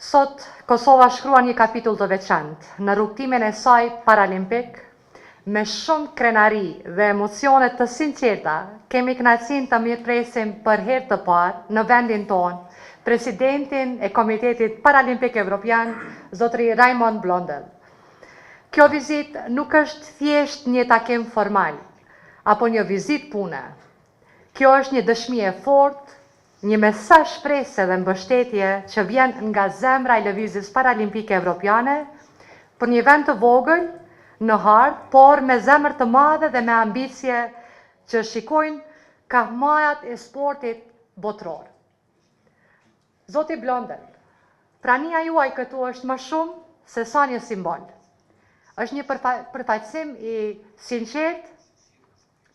Sot, Kosova shkruan një kapitull të veçantë në rrugtimin e saj paralimpik. Me shumë krenari dhe emocionet të sinqerta, kemi kënaqësinë të mirëpresim për herë të parë në vendin tonë presidentin e Komitetit Paralimpik Evropian, zotëri Raymond Blondel. Kjo vizit nuk është thjesht një takim formal, apo një vizit pune. Kjo është një dëshmi e fortë, një mesazh shpresë dhe mbështetje që vjen nga zemra e lëvizjes paralimpike evropiane për një vend të vogël në hard, por me zemër të madhe dhe me ambicie që shikojnë ka majat e sportit botror. Zoti Blondel, prania juaj këtu është më shumë se sa një simbol. Është një përfaqësim i sinqert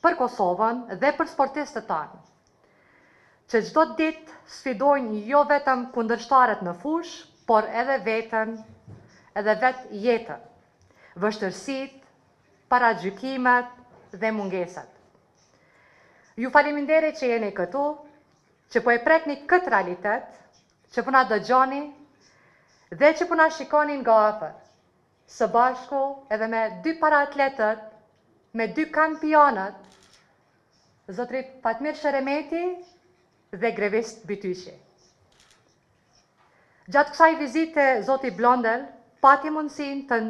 për Kosovën dhe për sportistët tanë, që çdo ditë sfidojnë jo vetëm kundërshtarët në fush, por edhe veten, edhe vetë jetën, vështërsitë, paragjykimet dhe mungesat. Ju faleminderit që jeni këtu, që po e prekni këtë realitet, që po na dëgjoni dhe që po na shikoni nga afër, së bashku edhe me dy paraatletët, me dy kampionët, zotrit Fatmir Sheremeti dhe Grevist Bytyqi. Gjatë kësaj vizite, zoti Blondel pati mundësinë të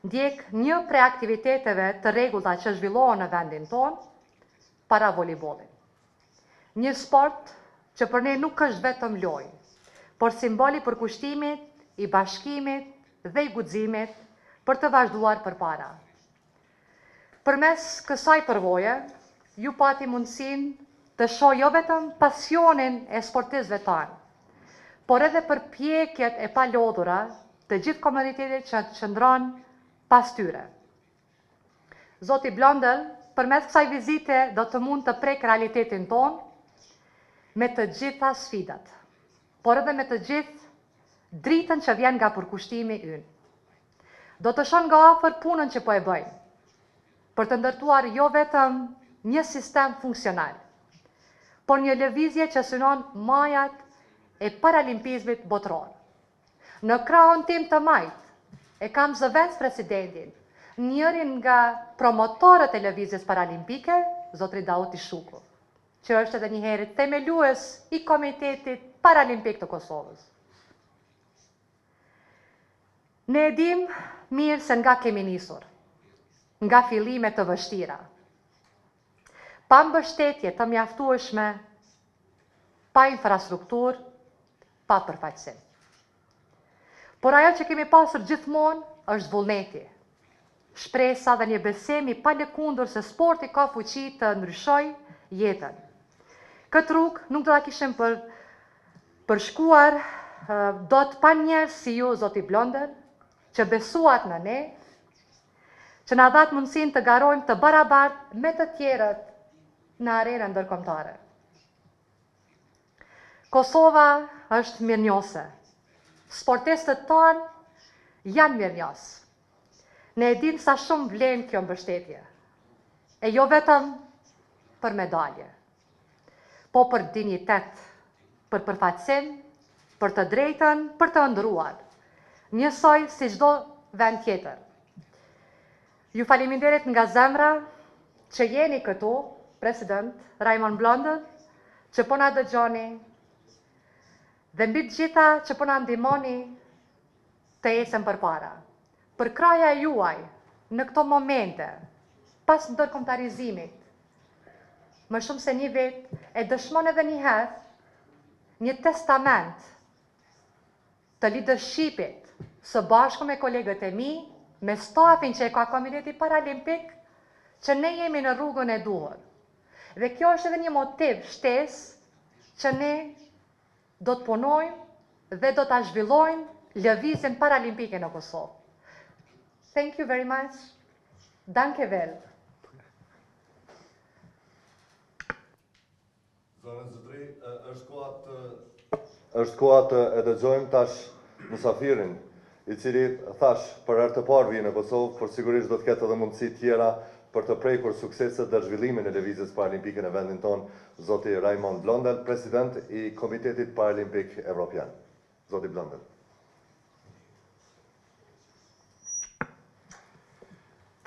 ndjek një prej aktiviteteve të rregullta që zhvillohen në vendin tonë, para voleybollit. Një sport që për ne nuk është vetëm lojë, por simboli përkushtimit, i bashkimit dhe i guximit për të vazhduar përpara. Përmes kësaj përvoje, ju pati mundësinë të shoh jo vetëm pasionin e sportistëve tanë, por edhe përpjekjet e palodhura të gjithë komunitetit që qëndron pas tyre. Zoti Blondel, përmes kësaj vizite do të mund të prek realitetin tonë me të gjitha sfidat, por edhe me të gjithë dritën që vjen nga përkushtimi ynë. Do të shoh nga afër punën që po e bëjnë, për të ndërtuar jo vetëm një sistem funksional, por një lëvizje që synon majat e paralimpizmit botror. Në krahun tim të majt e kam zëvendës presidentin, njërin nga promotorët e lëvizjes paralimpike, zotri Dauti Shuku, që është edhe një herë themelues i Komitetit Paralimpik të Kosovës. Ne e dim mirë se nga kemi nisur, nga fillime të vështira, pa mbështetje të mjaftueshme, pa infrastrukturë, pa përfaqësim. Por ajo që kemi pasur gjithmonë është vullneti, shpresa dhe një besim i palëkundur se sporti ka fuqi të ndryshojë jetën. Këtë rrugë nuk do ta kishim përshkuar dot pa njerëz si ju, zoti Blondel, që besuat në ne, që na dhat mundësinë të garojmë të barabartë me të tjerët në arenën ndërkombëtare. Kosova është mirënjohëse. Sportistët tanë janë mirënjohës. Ne e dim sa shumë vlen kjo mbështetje. E jo vetëm për medalje, po për dinjitet, për përfaqësim, për të drejtën, për të ëndrruar, njësoj si çdo vend tjetër. Ju faleminderit nga zemra që jeni këtu, president Raymond Blondel, që po na dëgjoni, dhe mbi të gjitha që po na ndihmoni të ecëm përpara. Për kraja juaj në këto momente, pas ndërkombëtarizimit, më shumë se një vit, e dëshmon edhe një herë një testament të leadershipit së bashku me kolegët e mi, me stafin që e ka Komiteti Paralimpik, që ne jemi në rrugën e duhur. Dhe kjo është edhe një motiv shtesë që ne do të punojmë dhe do ta zhvillojmë lëvizjen paralimpike në Kosovë. Thank you very much. Danke vel. Zonën Zotri, është koha të e dëgjojmë tash Musafirin, i cili thash për herë të parë vjen në Kosovë, por sigurisht do të ketë edhe mundësi tjera për të prekur sukseset dhe zhvillimin e lëvizjes paralimpike në vendin tonë, zoti Raymond Blondel, president i Komitetit Paralimpik Evropian. Zoti Blondel.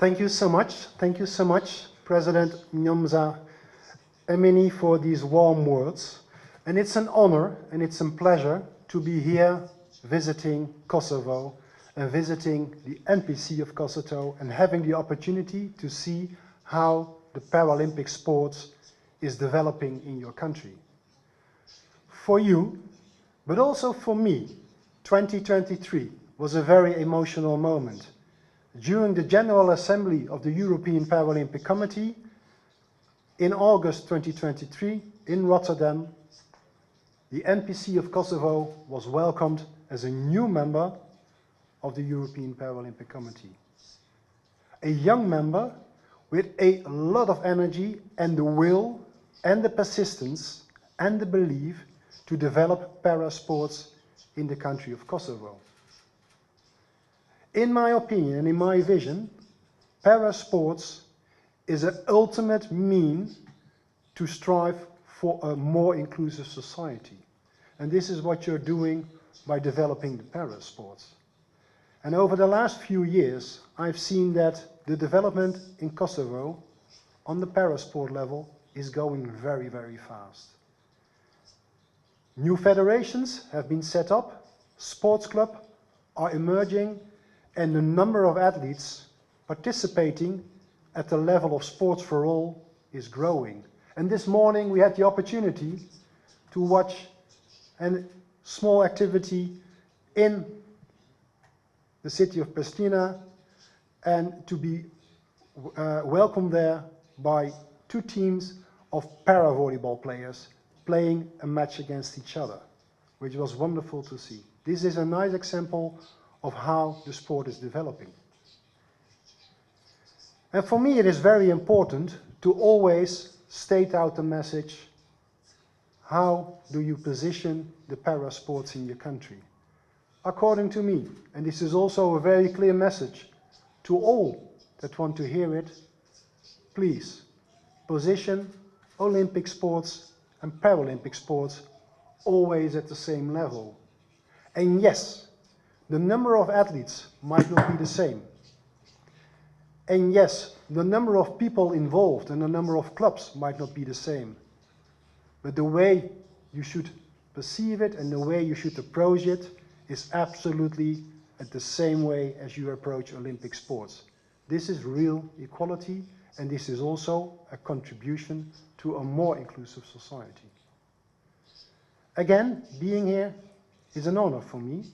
Thank you so much. Thank you so much, President Nyomza Emini, for these warm words. And it's an honor and it's a pleasure to be here visiting Kosovo and visiting the NPC of Kosovo and having the opportunity to see how the Paralympic sports is developing in your country. For you, but also for me, 2023 was a very emotional moment. During the General Assembly of the European Paralympic Committee in August 2023 in Rotterdam, the NPC of Kosovo was welcomed as a new member of the European Paralympic Committee. A young member with a lot of energy and the will and the persistence and the belief to develop para sports in the country of Kosovo. In my opinion and in my vision, para sports is an ultimate mean to strive for a more inclusive society. And this is what you're doing by developing the para sports. And over the last few years, I've seen that the development in Kosovo on the para sport level is going very, very fast. New federations have been set up, sports clubs are emerging, and the number of athletes participating at the level of sports for all is growing. And this morning we had the opportunity to watch a small activity in the city of Pristina and to be welcomed there by two teams of para-volleyball players playing a match against each other, which was wonderful to see. This is a nice example of how the sport is developing. And for me it is very important to always state out the message, how do you position the para sports in your country? According to me, and this is also a very clear message to all that want to hear it, please position Olympic sports and Paralympic sports always at the same level. And yes, the number of athletes might not be the same. And yes, the number of people involved and the number of clubs might not be the same. But the way you should perceive it and the way you should approach it is absolutely at the same way as you approach Olympic sports. This is real equality, and this is also a contribution to a more inclusive society. Again, being here is an honor for me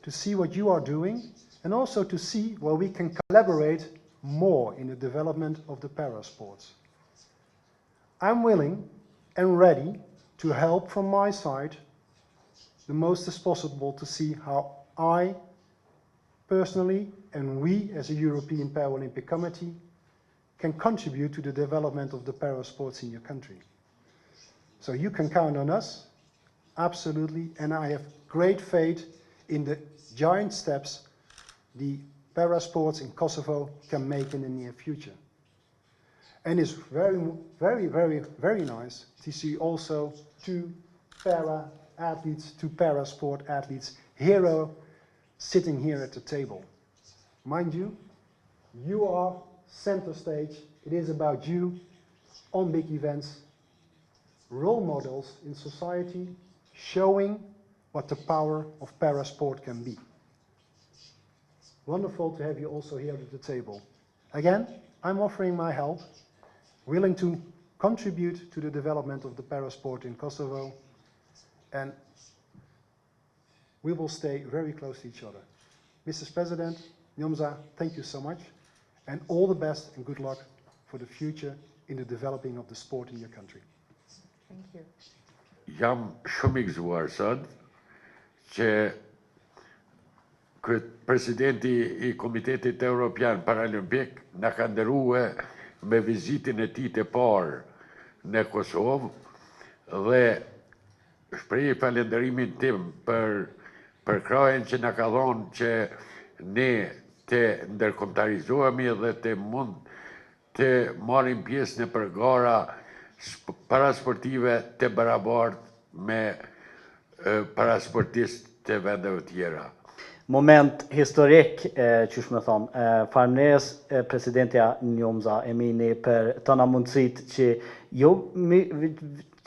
to see what you are doing and also to see where we can collaborate more in the development of the para sports. I'm willing and ready to help from my side the most as possible to see how I personally and we as a European Paralympic Committee can contribute to the development of the para sports in your country. So you can count on us, absolutely, and I have great faith in the giant steps the para sports in Kosovo can make in the near future. And it's very, very, very, very nice to see also two para athletes, two para sport athletes, hero, sitting here at the table. Mind you, you are center stage. It is about you on big events, role models in society, showing what the power of para sport can be. Wonderful to have you also here at the table. Again, I'm offering my help, willing to contribute to the development of the para sport in Kosovo, and we will stay very close to each other. Mrs. President, Nyomza, thank you so much, and all the best and good luck for the future in the developing of the sport in your country. Thank you. Jam shumë I gëzuar sot që presidenti I Komitetit Evropian Paralimpik na ka nderuar me vizitën e tij të parë në Kosovë dhe shpreh falënderimin tim për krahen që na ka dhënë që ne të ndërkombëtarizohemi dhe të mund të marrim pjesë në përgara parasportive të barabartë me parasportistë të vendeve tjera. moment historik, qysh me thonë. Faleminderes presidentja Njomza Emini për tëna mundësit që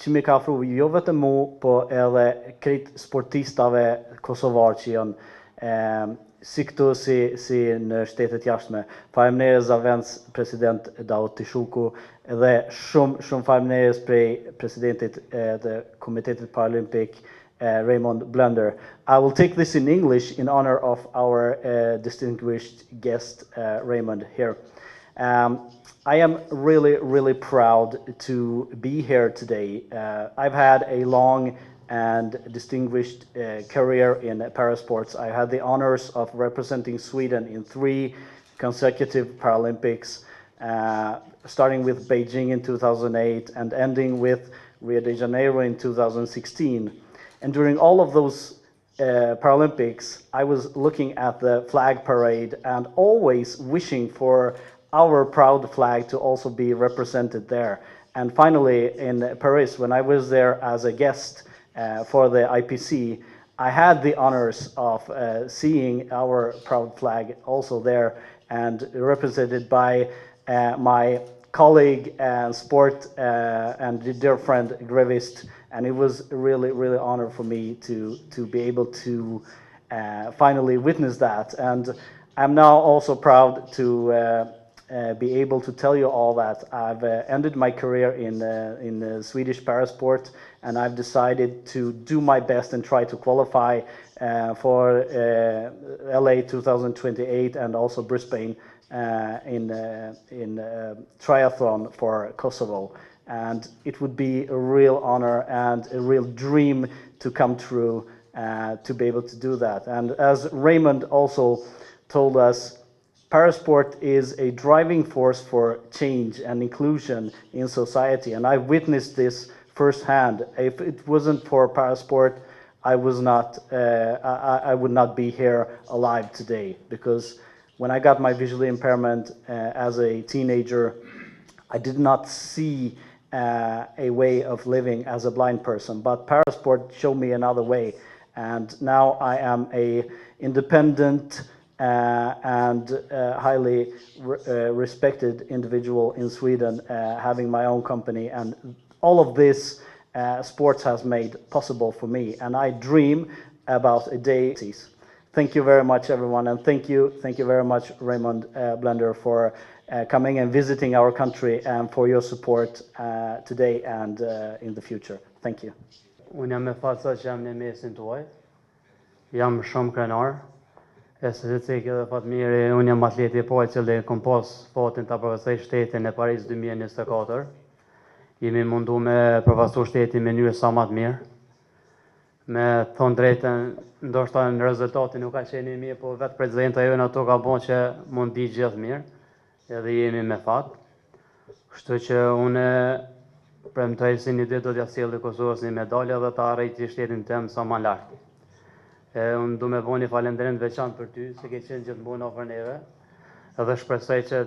që mi ka ofru jo vetëm mu, po edhe krejt sportistave kosovar që janë si këtu si në shtetet jashtme. Faleminderes Zavendës president Davut Tishuku dhe shumë faleminderes prej presidentit të Komitetit Paralimpik Raymond Blender. I will take this in English in honor of our distinguished guest Raymond here. I am really proud to be here today. I've had a long and distinguished career in parasports. I had the honors of representing Sweden in 3 consecutive Paralympics, starting with Beijing in 2008 and ending with Rio de Janeiro in 2016. And during all of those Paralympics, I was looking at the flag parade and always wishing for our proud flag to also be represented there. And finally, in Paris, when I was there as a guest for the IPC, I had the honors of seeing our proud flag also there and represented by my colleague and sport and dear friend Grevist, and it was really honor for me to be able to finally witness that. And I'm now also proud to be able to tell you all that I've ended my career in Swedish parasport, and I've decided to do my best and try to qualify for LA 2028 and also Brisbane in triathlon for Kosovo. And it would be a real honor and a real dream to come true to be able to do that. And as Raymond also told us, parasport is a driving force for change and inclusion in society, and I witnessed this firsthand. If it wasn't for parasport, I would not be here alive today, because when I got my visual impairment as a teenager, I did not see a way of living as a blind person, but parasport showed me another way, and now I am a independent and highly respected individual in Sweden, having my own company, and all of this sports has made possible for me, and I dream about a day. Thank you very much, everyone, and thank you very much, Raymond Blender, for coming and visiting our country and for your support today and in the future. Thank you. Unë jam me faca që jam në mesin tuaj, jam shumë krenar, e se cek edhe fatë miri, unë jam atleti e pojë që kom pas fatin të përvësaj shtetin e Paris 2024. Jemi mundu me përvasu shtetin me njërë sa matë mirë. Me thonë drejten, ndoshta në rezultati nuk ka qenë mirë, po vetë prezidenta jone ato ka bon që mund di gjithë mirë, edhe jemi me fatë. Kështu që unë premtoj si një ditë do t'ja sjellë Kosovës një medalje dhe ta arrijë shtetin tem sa më lart. Unë du me bo një falendrim të veçantë për ty, se ke qenë gjithmonë afër neve, edhe shpresoj që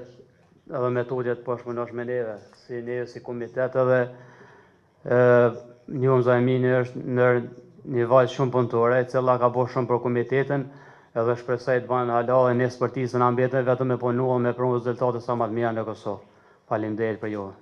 edhe metodjet po shpënosh me neve, si neve si komitet, edhe Njomza Emini është në një valë shumë punëtore, e cila ka bo shumë për komitetin, edhe shpresoj të banë hala dhe një sportistë në ambjete vetëm me punu dhe me prunë rezultate sa më të mira në Kosovë. Faleminderit për juve.